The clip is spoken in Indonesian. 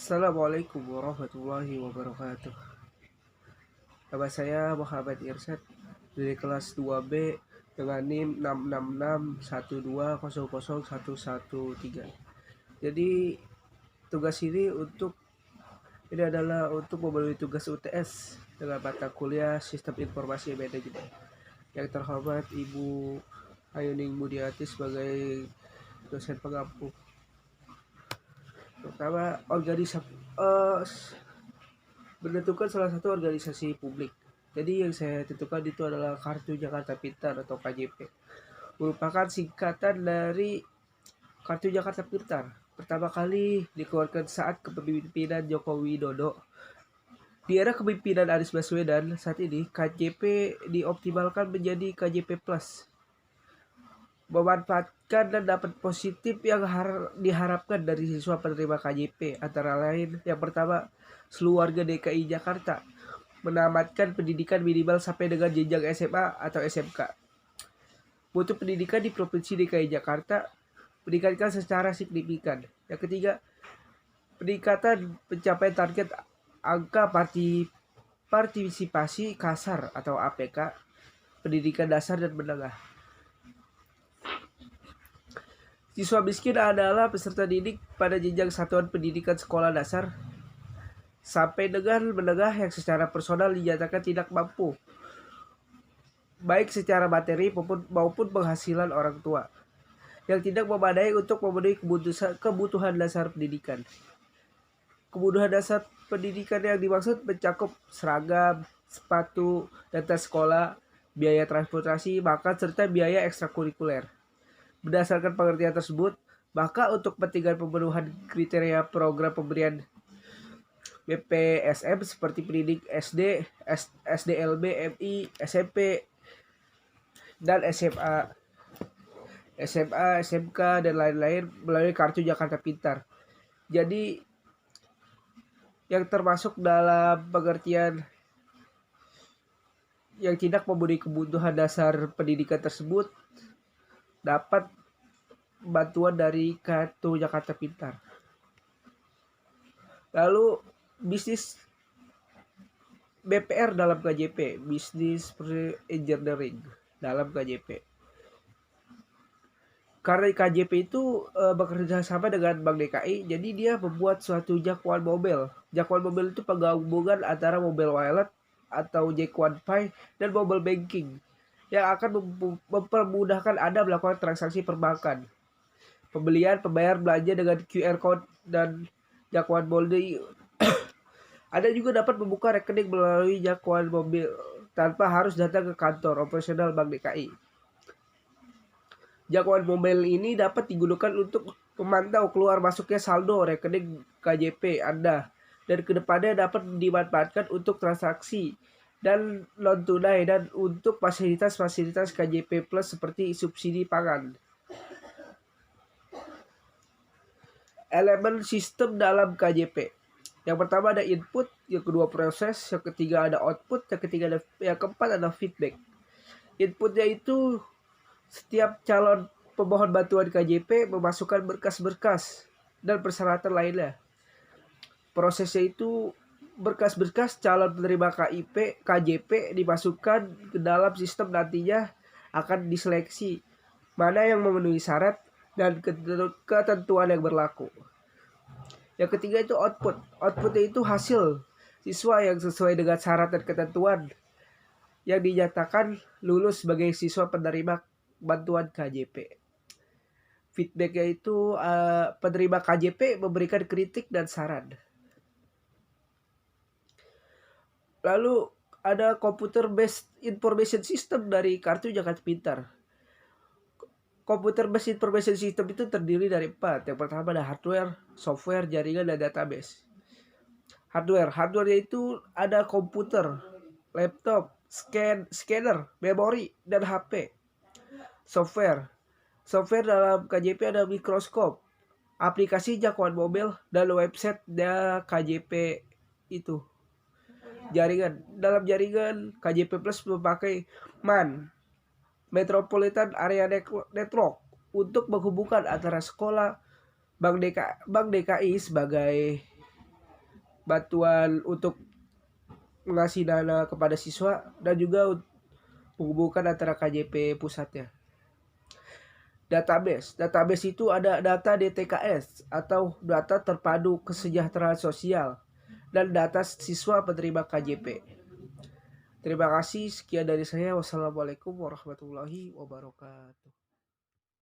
Assalamualaikum warahmatullahi wabarakatuh. Nama saya Muhammad Irsyad dari kelas 2B dengan NIM 66612000113. Jadi ini adalah untuk memenuhi tugas UTS dengan mata kuliah Sistem Informasi Manajemen. Yang terhormat Ibu Ayuning Mudiati sebagai dosen pengampu. Pertama, menentukan salah satu organisasi publik. Jadi yang saya tentukan itu adalah Kartu Jakarta Pintar atau KJP. Merupakan singkatan dari Kartu Jakarta Pintar. Pertama kali dikeluarkan saat kepemimpinan Joko Widodo. Di era kepemimpinan Anies Baswedan saat ini, KJP dioptimalkan menjadi KJP Plus. Memanfaatkan dan dapat positif yang diharapkan dari siswa penerima KJP antara lain yang pertama, seluruh warga DKI Jakarta menamatkan pendidikan minimal sampai dengan jenjang SMA atau SMK. Mutu pendidikan di Provinsi DKI Jakarta meningkatkan secara signifikan. Yang ketiga, peningkatan pencapaian target angka partisipasi kasar atau APK pendidikan dasar dan menengah. Siswa miskin adalah peserta didik pada jenjang satuan pendidikan sekolah dasar sampai dengan menengah yang secara personal dinyatakan tidak mampu, baik secara materi maupun penghasilan orang tua, yang tidak memadai untuk memenuhi kebutuhan dasar pendidikan. Kebutuhan dasar pendidikan yang dimaksud mencakup seragam, sepatu, dan tas sekolah, biaya transportasi, makan, serta biaya ekstrakurikuler. Berdasarkan pengertian tersebut, maka untuk kepentingan pemenuhan kriteria program pemberian BPSM seperti pendidik SD, SDLB, MI, SMP, dan SMA, SMK, dan lain-lain melalui Kartu Jakarta Pintar. Jadi yang termasuk dalam pengertian yang tidak memenuhi kebutuhan dasar pendidikan tersebut dapat bantuan dari Kartu Jakarta Pintar. Lalu bisnis BPR dalam KJP, bisnis engineering dalam KJP. Karena KJP itu bekerja sama dengan Bank DKI, jadi dia membuat suatu jangkauan mobile. Jangkauan mobile itu penggabungan antara mobile wallet atau J1Pay dan mobile banking yang akan mempermudahkan Anda melakukan transaksi perbankan, pembelian, pembayar belanja dengan QR code dan jangkauan mobile. Anda juga dapat membuka rekening melalui jangkauan mobil tanpa harus datang ke kantor operasional Bank DKI. Jangkauan mobile ini dapat digunakan untuk memantau keluar masuknya saldo rekening KJP Anda dan kedepannya dapat dimanfaatkan untuk transaksi dan non tunai dan untuk fasilitas-fasilitas KJP Plus seperti subsidi pangan. Elemen sistem dalam KJP. Yang pertama ada input, yang kedua proses, yang ketiga ada output, yang keempat ada feedback. Inputnya itu setiap calon pemohon bantuan KJP memasukkan berkas-berkas dan persyaratan lainnya. Prosesnya itu berkas-berkas calon penerima KJP dimasukkan ke dalam sistem, nantinya akan diseleksi mana yang memenuhi syarat dan ketentuan yang berlaku. Yang ketiga itu output. Outputnya itu hasil siswa yang sesuai dengan syarat dan ketentuan yang dinyatakan lulus sebagai siswa penerima bantuan KJP. Feedbacknya itu penerima KJP memberikan kritik dan saran. Lalu ada computer based information system dari Kartu Jakarta Pintar. Computer based information system itu terdiri dari 4. Yang pertama ada hardware, software, jaringan, dan database. Hardware itu ada komputer, laptop, scanner, memori, dan HP. Software dalam KJP ada mikroskop, aplikasi jangkauan mobile, dan website KJP itu. Dalam jaringan KJP Plus memakai MAN, Metropolitan Area Network, untuk menghubungkan antara sekolah, Bank DKI sebagai bantuan untuk mengasih dana kepada siswa, dan juga menghubungkan antara KJP pusatnya. Database itu ada data DTKS atau data terpadu kesejahteraan sosial dan data siswa penerima KJP. Terima kasih, sekian dari saya. Wassalamualaikum warahmatullahi wabarakatuh.